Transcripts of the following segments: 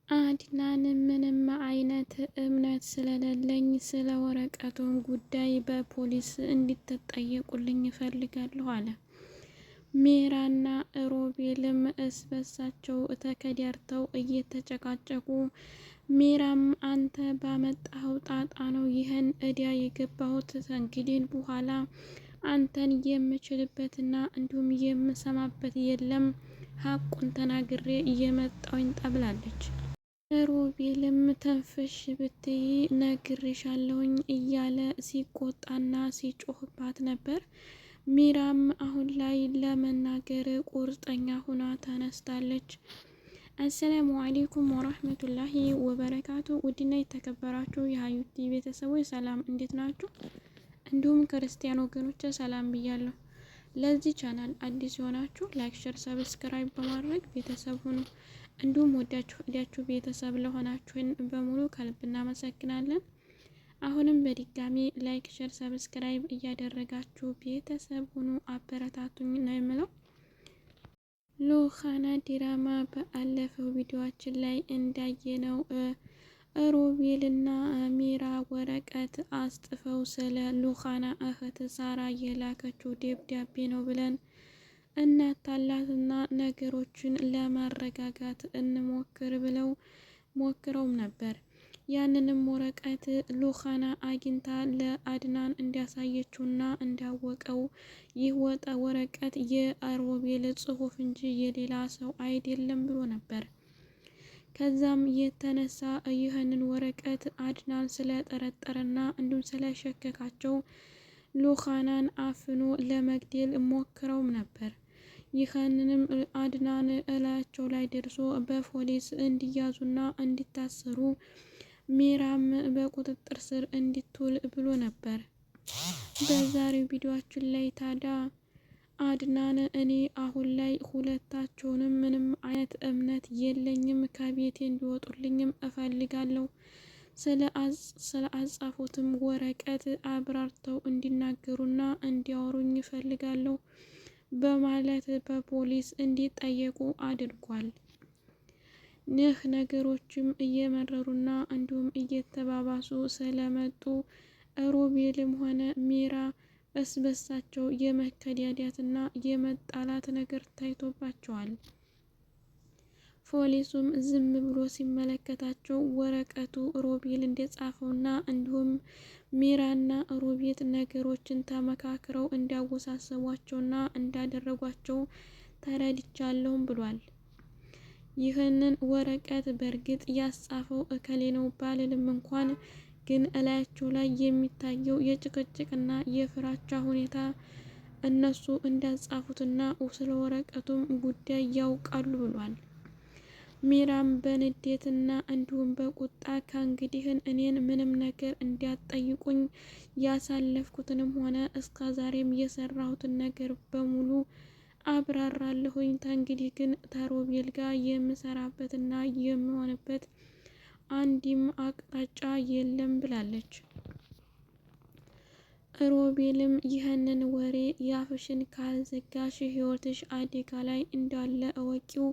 አድናን ምንም አይነት እምነት ስለሌለኝ ስለ ወረቀቱን ጉዳይ በፖሊስ እንድትጠየቁልኝ እፈልጋለሁ አለ። ሜራና ሮቤልም እስበሳቸው ተከዳርተው እየተጨቃጨቁ፣ ሜራም አንተ ባመጣኸው ጣጣ ነው ይህን እዳ የገባሁት፣ እንግዲህ በኋላ አንተን የምችልበትና እንዲሁም የምሰማበት የለም፣ ሀቁን ተናግሬ እየመጣውኝ ጠብላለች። ሮቤልም ተንፍሽ ብትይ ነግሬሻለሁኝ እያለ ሲቆጣና ሲጮህባት ነበር። ሚራም አሁን ላይ ለመናገር ቁርጠኛ ሁና ተነስታለች። አሰላሙ አሌይኩም ወራህመቱላሂ ወበረካቱ። ውድና የተከበራችሁ የሀዩቲ ቤተሰቦች ሰላም፣ እንዴት ናችሁ? እንዲሁም ክርስቲያን ወገኖች ሰላም ብያለሁ። ለዚህ ቻናል አዲስ የሆናችሁ ላይክ፣ ሸር፣ ሰብስክራይብ በማድረግ ቤተሰብ ሁኑ። እንዲሁም ወዳችሁ ቤተሰብ ለሆናችሁን በሙሉ ከልብ እናመሰግናለን። አሁንም በድጋሚ ላይክ፣ ሸር፣ ሰብስክራይብ እያደረጋችሁ ቤተሰብ ሁኑ፣ አበረታቱኝ ነው የምለው። ሉኻና ዲራማ በአለፈው ቪዲዮአችን ላይ እንዳየነው ሮቤልና ሜራ ወረቀት አስጥፈው ስለ ሉኻና እህት ሳራ የላከችው ደብዳቤ ነው ብለን እናታላትና ነገሮችን ለማረጋጋት እንሞክር ብለው ሞክረውም ነበር። ያንንም ወረቀት ሉኻና አግኝታ ለአድናን እንዲያሳየችውና እንዳወቀው ይህ ወረቀት የሮቤል ጽሑፍ እንጂ የሌላ ሰው አይደለም ብሎ ነበር። ከዛም የተነሳ ይህንን ወረቀት አድናን ስለጠረጠረና እንዲሁም ስለሸከካቸው ሉኻናን አፍኖ ለመግደል ሞክረውም ነበር። ይህንንም አድናን እላያቸው ላይ ደርሶ በፖሊስ እንዲያዙና እንዲታሰሩ፣ ሜራም በቁጥጥር ስር እንዲትውል ብሎ ነበር። በዛሬው ቪዲዮአችን ላይ ታዲያ አድናን እኔ አሁን ላይ ሁለታቸውንም ምንም አይነት እምነት የለኝም፣ ከቤቴ እንዲወጡልኝም እፈልጋለሁ፣ ስለ አጻፉትም ወረቀት አብራርተው እንዲናገሩና እንዲያወሩኝ እፈልጋለሁ በማለት በፖሊስ እንዲጠየቁ አድርጓል። ይህ ነገሮችም እየመረሩና እንዲሁም እየተባባሱ ስለመጡ ሮቤልም ሆነ ሜራ በስበሳቸው የመከዳዳትና የመጣላት ነገር ታይቶባቸዋል። ፖሊሱም ዝም ብሎ ሲመለከታቸው ወረቀቱ ሮቤል እንደጻፈውና እንዲሁም ሜራና ሮቤል ነገሮችን ተመካክረው እንዳወሳሰቧቸውና እንዳደረጓቸው ተረድቻለሁም ብሏል። ይህንን ወረቀት በእርግጥ ያጻፈው እከሌ ነው ባልልም እንኳን ግን እላያቸው ላይ የሚታየው የጭቅጭቅና የፍራቻ ሁኔታ እነሱ እንዳጻፉትና ስለ ወረቀቱም ጉዳይ ያውቃሉ ብሏል። ሜራም በንዴትና እንዲሁም በቁጣ ከእንግዲህን እኔን ምንም ነገር እንዲያጠይቁኝ ያሳለፍኩትንም ሆነ እስከዛሬም የሰራሁትን ነገር በሙሉ አብራራለሁኝ፣ ተንግዲህ ግን ከሮቤል ጋር የምሰራበትና የምሆንበት አንድም አቅጣጫ የለም ብላለች። ሮቤልም ይህንን ወሬ ያፍሽን ካልዘጋሽ ህይወትሽ አደጋ ላይ እንዳለ እወቂው፣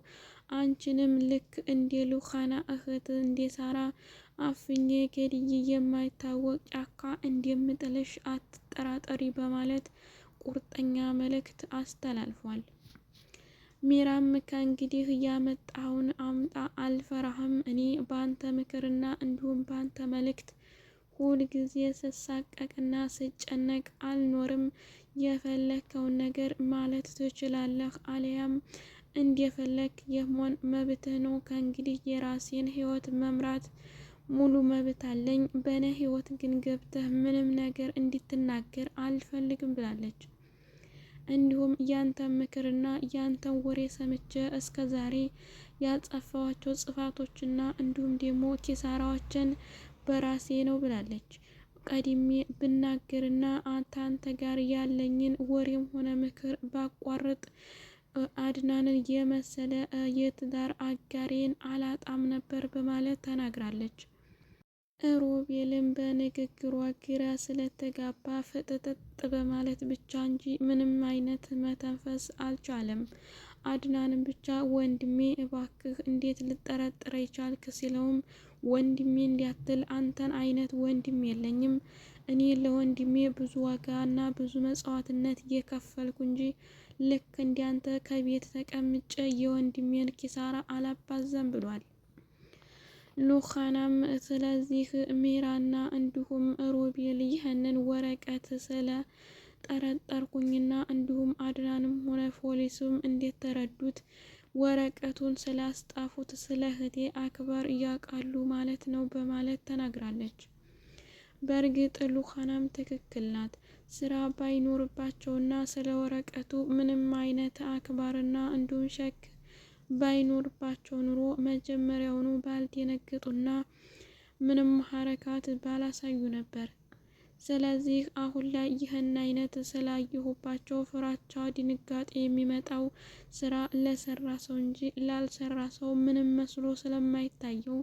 አንቺንም ልክ እንደ ሉኻና እህት እንደ ሳራ አፍኜ ገድዬ የማይታወቅ ጫካ እንደምጥልሽ አትጠራጠሪ በማለት ቁርጠኛ መልእክት አስተላልፏል። ሜራም ከእንግዲህ ያመጣውን አምጣ አልፈራህም፣ እኔ በአንተ ምክርና እንዲሁም በአንተ መልእክት ሁል ጊዜ ስሳቀቅና ስጨነቅ አልኖርም፣ የፈለከውን ነገር ማለት ትችላለህ፣ አሊያም እንደፈለክ የመሆን መብትህ ነው፣ ከእንግዲህ የራሴን ህይወት መምራት ሙሉ መብት አለኝ፣ በእኔ ህይወት ግን ገብተህ ምንም ነገር እንድትናገር አልፈልግም ብላለች። እንዲሁም ያንተን ምክርና ያንተን ወሬ ሰምቼ እስከ ዛሬ ያጠፋኋቸው ጥፋቶችና እንዲሁም ደግሞ ኪሳራዎችን በራሴ ነው ብላለች። ቀድሜ ብናገርና አንተ ጋር ያለኝን ወሬም ሆነ ምክር ባቋርጥ አድናንን የመሰለ የትዳር አጋሬን አላጣም ነበር በማለት ተናግራለች። ሮቤልም በንግግሯ ግራ ስለተጋባ ፍጥጥጥ በማለት ብቻ እንጂ ምንም አይነት መተንፈስ አልቻለም። አድናንም ብቻ ወንድሜ እባክህ እንዴት ልጠረጥረ ይቻልክ ሲለውም ወንድሜ እንዲያትል አንተን አይነት ወንድም የለኝም። እኔ ለወንድሜ ብዙ ዋጋና ብዙ መጽዋዕትነት እየከፈልኩ እንጂ ልክ እንዲያንተ ከቤት ተቀምጬ የወንድሜን ኪሳራ አላባዛም ብሏል። ሉኻናም ስለዚህ ሚራና እንዲሁም ሮቤል ይህንን ወረቀት ስለ ጠረጠርኩኝና እንዲሁም አድናንም ሆነ ፖሊሱም እንዴት ተረዱት ወረቀቱን ስላስጣፉት ስለ እህቴ አክባር ያውቃሉ ማለት ነው በማለት ተናግራለች። በእርግጥ ሉኻናም ትክክል ናት። ስራ ባይኖርባቸውና ስለ ወረቀቱ ምንም አይነት አክባርና እንዲሁም ሸክ ባይኖርባቸው ኑሮ መጀመሪያውኑ ባልደነገጡና ምንም ሐረካት ባላሳዩ ነበር። ስለዚህ አሁን ላይ ይህን አይነት ስላየሁባቸው ፍራቻ፣ ድንጋጤ የሚመጣው ስራ ለሰራ ሰው እንጂ ላልሰራ ሰው ምንም መስሎ ስለማይታየው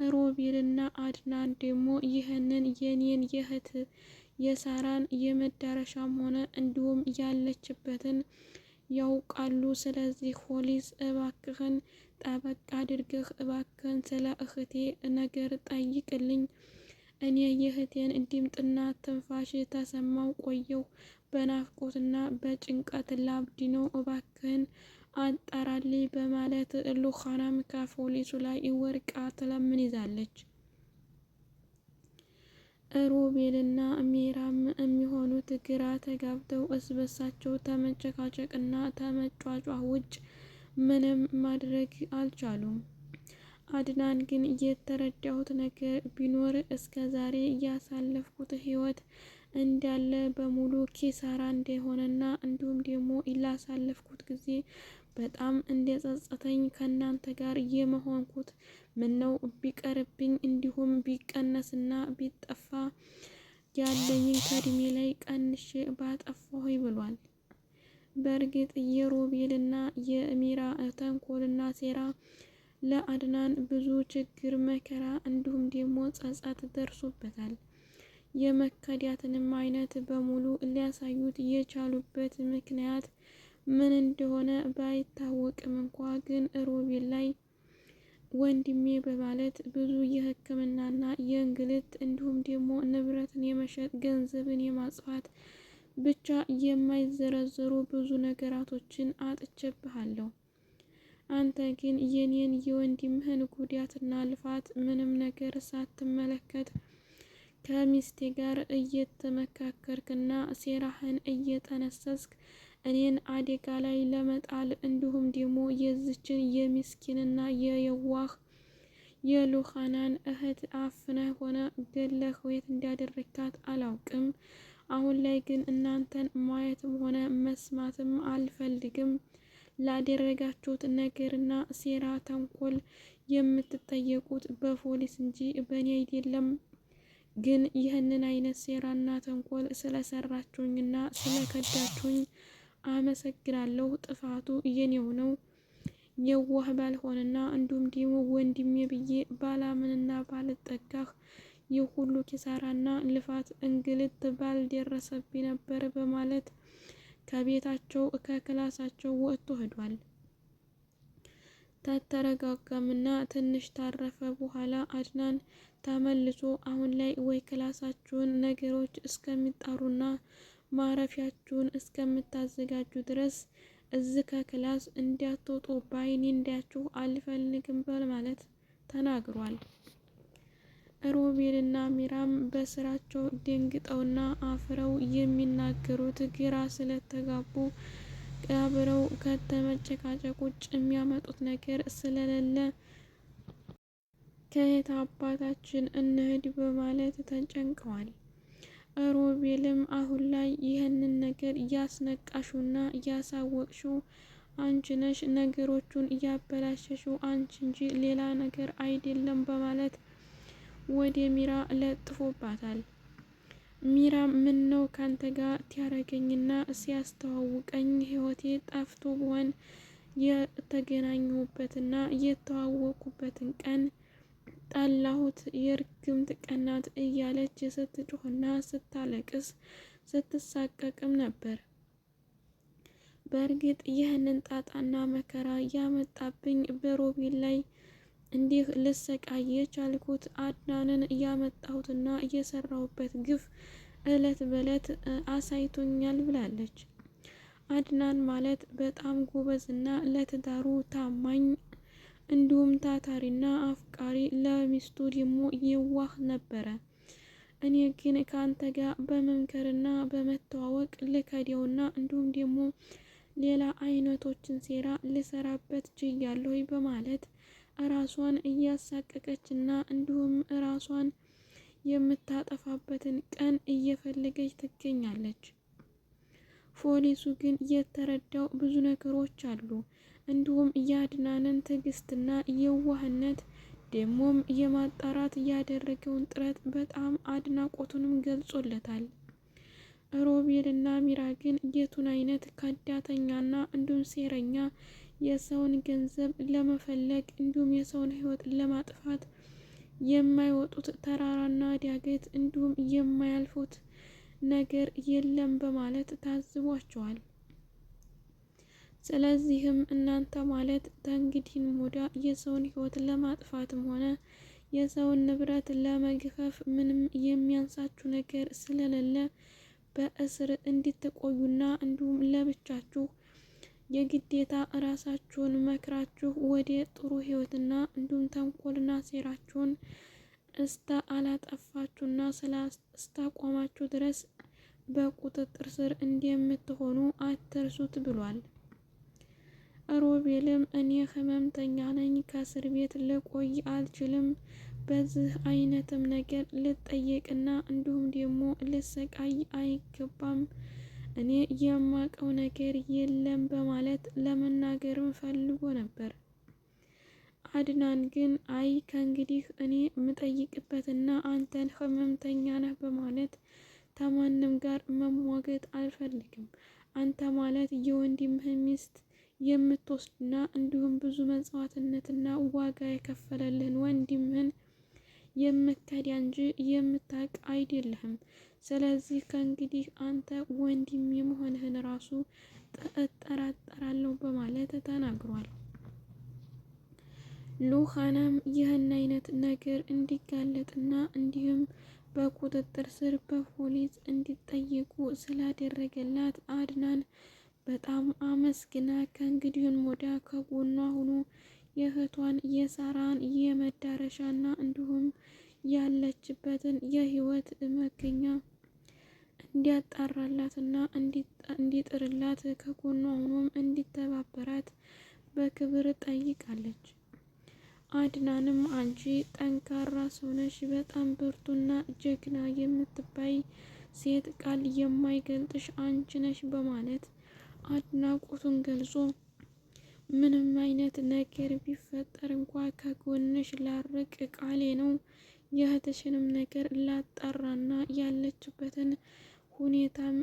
ሮቤልና አድናን ደግሞ ይህንን የኔን የእህት የሳራን የመዳረሻም ሆነ እንዲሁም ያለችበትን ያውቃሉ። ስለዚህ ፖሊስ እባክህን ጠበቅ አድርገህ እባክህን ስለ እህቴ ነገር ጠይቅልኝ። እኔ የእህቴን ድምጥና ትንፋሽ ተሰማው ቆየው በናፍቆትና በጭንቀት ላብድ ነው። እባክህን አጣራልኝ በማለት ሉኻናም ከፖሊሱ ላይ ወርቃ ትለምን ይዛለች። ሮቤልና ሚራም የሚሆኑት ግራ ተጋብተው እስበሳቸው ተመጨቃጨቅና ተመጫጫ ውጭ ምንም ማድረግ አልቻሉም። አድናን ግን የተረዳሁት ነገር ቢኖር እስከ ዛሬ ያሳለፍኩት ህይወት እንዳለ በሙሉ ኪሳራ እንደሆነና እንዲሁም ደግሞ ላሳለፍኩት ጊዜ በጣም እንደጸጸተኝ ከናንተ ጋር የመሆንኩት ምነው ቢቀርብኝ እንዲሁም ቢቀነስና ቢጠፋ ያለኝን ከእድሜ ላይ ቀንሼ ባጠፋሁ ብሏል። በእርግጥ የሮቤልና የሚራ ተንኮልና ሴራ ለአድናን ብዙ ችግር መከራ እንዲሁም ደግሞ ጸጸት ደርሶበታል። የመከዳትንም አይነት በሙሉ ሊያሳዩት የቻሉበት ምክንያት ምን እንደሆነ ባይታወቅም እንኳ ግን ሮቤል ላይ ወንድሜ በማለት ብዙ የሕክምናና የእንግልት እንዲሁም ደግሞ ንብረትን የመሸጥ ገንዘብን የማጽፋት ብቻ የማይዘረዘሩ ብዙ ነገራቶችን አጥቼብሃለሁ። አንተ ግን የኔን የወንድምህን ጉዳትና ልፋት ምንም ነገር ሳትመለከት ከሚስቴ ጋር እየተመካከርክና ሴራህን እየጠነሰስክ እኔን አደጋ ላይ ለመጣል እንዲሁም ደግሞ የዝችን የምስኪንና የየዋህ የሉኻናን እህት አፍነህ ሆነ ገለህ የት እንዳደረካት አላውቅም። አሁን ላይ ግን እናንተን ማየትም ሆነ መስማትም አልፈልግም። ላደረጋችሁት ነገርና ሴራ ተንኮል የምትጠየቁት በፖሊስ እንጂ በእኔ አይደለም። ግን ይህንን አይነት ሴራና ተንኮል ስለሰራችሁኝና ስለከዳችሁኝ አመሰግናለሁ። ጥፋቱ የኔው ነው። የዋህ ባልሆንና እንዲሁም ደግሞ ወንድሜ ብዬ ባላምንና ባልጠጋህ የሁሉ ኪሳራና ልፋት እንግልት ባልደረሰብኝ ነበር በማለት ከቤታቸው ከክላሳቸው ወጥቶ ሄዷል። ተተረጋጋምና ትንሽ ታረፈ በኋላ አድናን ተመልሶ አሁን ላይ ወይ ክላሳችሁን ነገሮች እስከሚጣሩና ማረፊያችሁን እስከምታዘጋጁ ድረስ እዚህ ከክላስ እንዲያትወጡ በአይኔ እንዲያችሁ አልፈልግም በማለት ተናግሯል። ሮቤልና ሚራም በስራቸው ደንግጠውና አፍረው የሚናገሩት ግራ ስለተጋቡ አብረው ከተመጨቃጨቅ ውጭ የሚያመጡት ነገር ስለሌለ ከየት አባታችን እንሂድ በማለት ተጨንቀዋል። ሮቤልም አሁን ላይ ይህንን ነገር እያስነቃሹና እያሳወቅሽው አንቺ ነሽ፣ ነገሮቹን እያበላሸሽው አንቺ እንጂ ሌላ ነገር አይደለም በማለት ወደ ሚራ ለጥፎባታል። ሚራ ምን ነው ካንተ ጋር ቲያረገኝና ሲያስተዋውቀኝ ህይወቴ ጠፍቶ በሆን የተገናኘሁበትና የተዋወቁበትን ቀን ጠላሁት፣ የርግምት ቀናት እያለች ስትጮህና ስታለቅስ ስትሳቀቅም ነበር። በእርግጥ ይህንን ጣጣና መከራ ያመጣብኝ በሮቤል ላይ እንዲህ ልሰቃይ የቻልኩት አድናንን ያመጣሁትና የሰራሁበት ግፍ እለት በእለት አሳይቶኛል ብላለች። አድናን ማለት በጣም ጎበዝና ለትዳሩ ታማኝ እንዲሁም ታታሪና አፍቃሪ፣ ለሚስቱ ደግሞ የዋህ ነበረ። እኔ ግን ከአንተ ጋር በመምከርና በመተዋወቅ ልከዴውና እንዲሁም ደግሞ ሌላ አይነቶችን ሴራ ልሰራበት ችያለሁ በማለት ራሷን እያሳቀቀችና እንዲሁም ራሷን የምታጠፋበትን ቀን እየፈለገች ትገኛለች። ፖሊሱ ግን የተረዳው ብዙ ነገሮች አሉ። እንዲሁም የአድናንን ትዕግስትና የዋህነት ደግሞም የማጣራት ያደረገውን ጥረት በጣም አድናቆቱንም ገልጾለታል። ሮቤልና ሚራ ግን የቱን አይነት ከዳተኛና እንዲሁም ሴረኛ የሰውን ገንዘብ ለመፈለግ እንዲሁም የሰውን ሕይወት ለማጥፋት የማይወጡት ተራራና ዳገት እንዲሁም የማያልፉት ነገር የለም በማለት ታዝቧቸዋል። ስለዚህም እናንተ ማለት ተንግዲህም ወዲያ የሰውን ሕይወት ለማጥፋትም ሆነ የሰውን ንብረት ለመግፈፍ ምንም የሚያንሳችሁ ነገር ስለሌለ በእስር እንድትቆዩና እንዲሁም ለብቻችሁ የግዴታ ራሳችሁን መክራችሁ ወደ ጥሩ ሕይወትና እንዲሁም ተንኮልና ሴራችሁን እስተ አላጠፋችሁና እስታቆማችሁ ድረስ በቁጥጥር ስር እንደምትሆኑ አትርሱት ብሏል። ሮቤልም እኔ ህመምተኛ ነኝ፣ ከእስር ቤት ልቆይ አልችልም፣ በዚህ አይነትም ነገር ልጠየቅና እንዲሁም ደግሞ ልሰቃይ አይገባም፣ እኔ የማቀው ነገር የለም በማለት ለመናገርም ፈልጎ ነበር። አድናን ግን አይ ከእንግዲህ እኔ ምጠይቅበትና አንተን ህመምተኛ ነህ በማለት ከማንም ጋር መሟገት አልፈልግም። አንተ ማለት የወንድምህ ሚስት የምትወስድና እንዲሁም ብዙ መስዋዕትነትና ዋጋ የከፈለልህን ወንድምህን የምትከዳ እንጂ የምታውቅ አይደለህም። ስለዚህ ከእንግዲህ አንተ ወንድም የመሆንህን ራሱ እጠራጠራለሁ በማለት ተናግሯል። ሉሃናም ይህን አይነት ነገር እንዲጋለጥና እንዲሁም በቁጥጥር ስር በፖሊስ እንዲጠየቁ ስላደረገላት አድናን በጣም አመስግና ከእንግዲህን ወዲያ ከጎኗ ሆኖ የእህቷን የሳራን የመዳረሻና እንዲሁም ያለችበትን የህይወት መገኛ እንዲያጣራላትና እንዲጥርላት ከጎኗ ሆኖም እንዲተባበራት በክብር ጠይቃለች። አድናንም አንቺ ጠንካራ ሰው ነሽ፣ በጣም ብርቱና ጀግና የምትባይ ሴት፣ ቃል የማይገልጥሽ አንቺ ነሽ በማለት አድናቆቱን ገልጾ ምንም አይነት ነገር ቢፈጠር እንኳ ከጎንሽ ላርቅ ቃሌ ነው፣ የእህትሽንም ነገር ላጣራና ያለችበትን ሁኔታም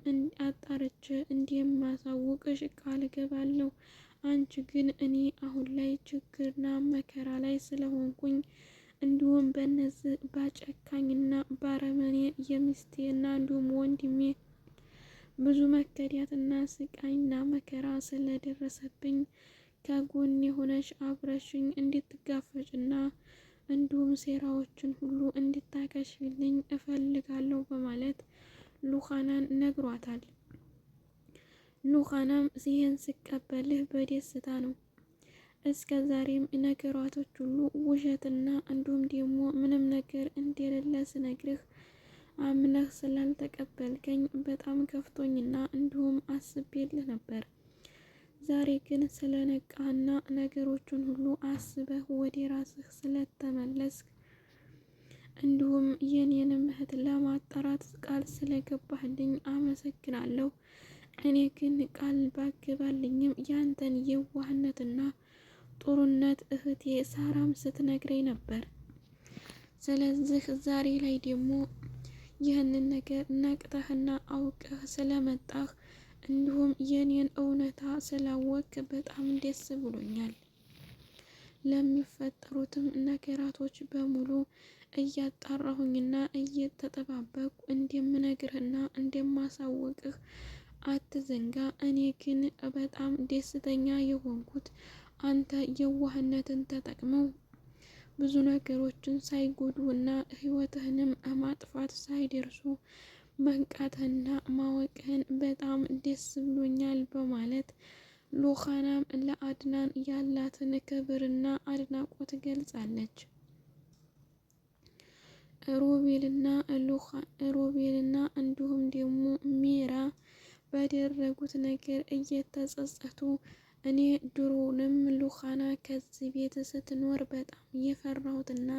አጣርቼ እንደማሳውቅሽ ቃል ገባለሁ። አንቺ ግን እኔ አሁን ላይ ችግርና መከራ ላይ ስለሆንኩኝ እንዲሁም በነዚህ ባጨካኝና ባረመኔ የሚስቴና እንዲሁም ወንድሜ ብዙ መከዳትና ስቃይና መከራ ስለደረሰብኝ ከጎን የሆነሽ አብረሽኝ እንድትጋፈጭና እንዲሁም ሴራዎችን ሁሉ እንድታከሽልኝ እፈልጋለሁ በማለት ሉሃናን ነግሯታል። ሉሃናም ይህን ስቀበልህ በደስታ ነው። እስከ ዛሬም ነገራቶች ሁሉ ውሸትና እንዲሁም ደግሞ ምንም ነገር እንደሌለ ስነግርህ አምነህ ስላልተቀበልከኝ በጣም ከፍቶኝና እንዲሁም አስቤልህ ነበር። ዛሬ ግን ስለነቃና ነገሮችን ሁሉ አስበህ ወደ ራስህ ስለተመለስክ እንዲሁም የኔንም እህት ለማጣራት ቃል ስለገባህልኝ አመሰግናለሁ። እኔ ግን ቃል ባገባልኝም ያንተን የዋህነትና ጥሩነት እህቴ ሳራም ስትነግረኝ ነበር። ስለዚህ ዛሬ ላይ ደግሞ ይህንን ነገር ነቅተህና አውቀህ ስለመጣህ እንዲሁም የኔን እውነታ ስላወቅ በጣም ደስ ብሎኛል። ለሚፈጠሩትም ነገራቶች በሙሉ እያጣራሁኝና እየተጠባበቁ እንደምነግርህና እንደማሳወቅህ አትዘንጋ። እኔ ግን በጣም ደስተኛ የሆንኩት አንተ የዋህነትን ተጠቅመው ብዙ ነገሮችን ሳይጎዱ እና ህይወትህንም ማጥፋት ሳይደርሱ መንቃትህና ማወቅህን በጣም ደስ ብሎኛል በማለት ሉኻናም ለአድናን ያላትን ክብርና አድናቆት ገልጻለች። ሮቤልና እንዲሁም ደግሞ ሚራ ባደረጉት ነገር እየተጸጸቱ እኔ ድሮንም ሉኻና ከዚህ ቤት ስትኖር በጣም የፈራሁትና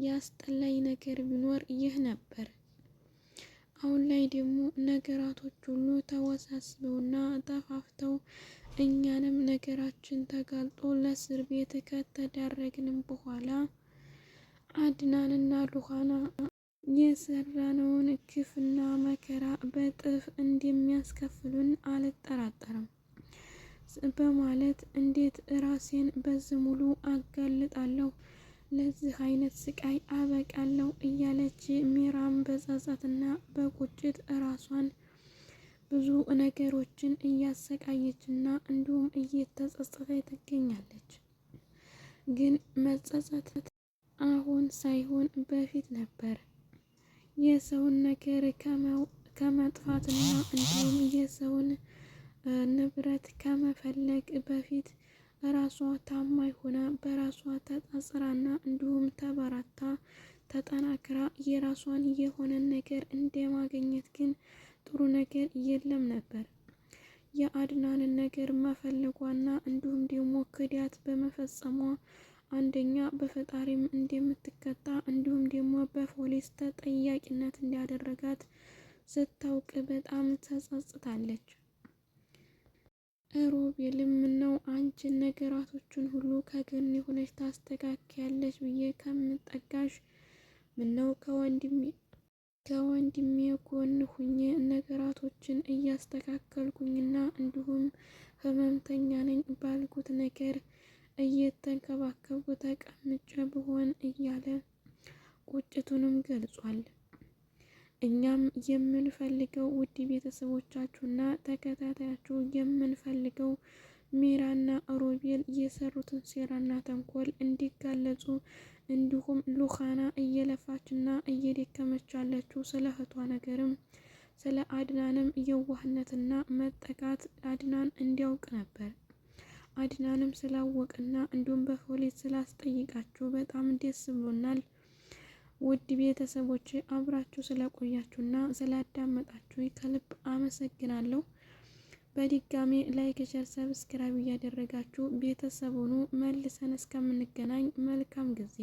ያስጠላኝ ነገር ቢኖር ይህ ነበር። አሁን ላይ ደግሞ ነገራቶች ሁሉ ተወሳስበውና ተፋፍተው እኛንም ነገራችን ተጋልጦ ለእስር ቤት ከተዳረግንም በኋላ አድናንና ሉኻና የሰራነውን ግፍና መከራ በጥፍ እንደሚያስከፍሉን አልጠራጠርም በማለት እንዴት ራሴን በዚህ ሙሉ አጋልጣለሁ፣ ለዚህ አይነት ስቃይ አበቃለሁ እያለች ሚራም በጸጸትና በቁጭት ራሷን ብዙ ነገሮችን እያሰቃየችና እንዲሁም እየተጸጸተች ትገኛለች። ግን መጸጸት አሁን ሳይሆን በፊት ነበር። የሰውን ነገር ከመጥፋትና እንዲሁም የሰውን ንብረት ከመፈለግ በፊት ራሷ ታማኝ ሆና በራሷ ተጣጽራና እንዲሁም ተበራታ ተጠናክራ የራሷን የሆነን ነገር እንደማግኘት ግን ጥሩ ነገር የለም ነበር። የአድናንን ነገር መፈለጓና እንዲሁም ደግሞ ክዳት በመፈጸሟ አንደኛ በፈጣሪም እንደምትቀጣ እንዲሁም ደግሞ በፖሊስ ተጠያቂነት እንዲያደረጋት ስታውቅ በጣም ተጸጽታለች። ሮቤልም ነው አንቺን ነገራቶችን ሁሉ ከጎን ሆነሽ ታስተካክያለሽ ብዬ ከምጠጋሽ ምነው ከወንድሜ ጎን ሁኜ ነገራቶችን እያስተካከልኩኝና እንዲሁም ህመምተኛ ነኝ ባልኩት ነገር እየተንከባከቡ ተቀምጬ ብሆን እያለ ቁጭቱንም ገልጿል። እኛም የምንፈልገው ውድ ቤተሰቦቻችሁና ተከታታያችሁ የምንፈልገው ሚራና ሮቤል የሰሩትን ሴራና ተንኮል እንዲጋለጹ እንዲሁም ሉኻና እየለፋችና እየደከመች ያለችው ስለ እህቷ ነገርም ስለ አድናንም የዋህነትና መጠቃት አድናን እንዲያውቅ ነበር። አድናንም ስላወቅና እንዲሁም በፖሊስ ስላስጠይቃችሁ በጣም ደስ ብሎናል። ውድ ቤተሰቦች አብራችሁ ስለቆያችሁና ስላዳመጣችሁ ከልብ አመሰግናለሁ። በድጋሚ ላይክ፣ ሸር፣ ሰብስክራይብ እያደረጋችሁ ቤተሰቡን መልሰን እስከምንገናኝ መልካም ጊዜ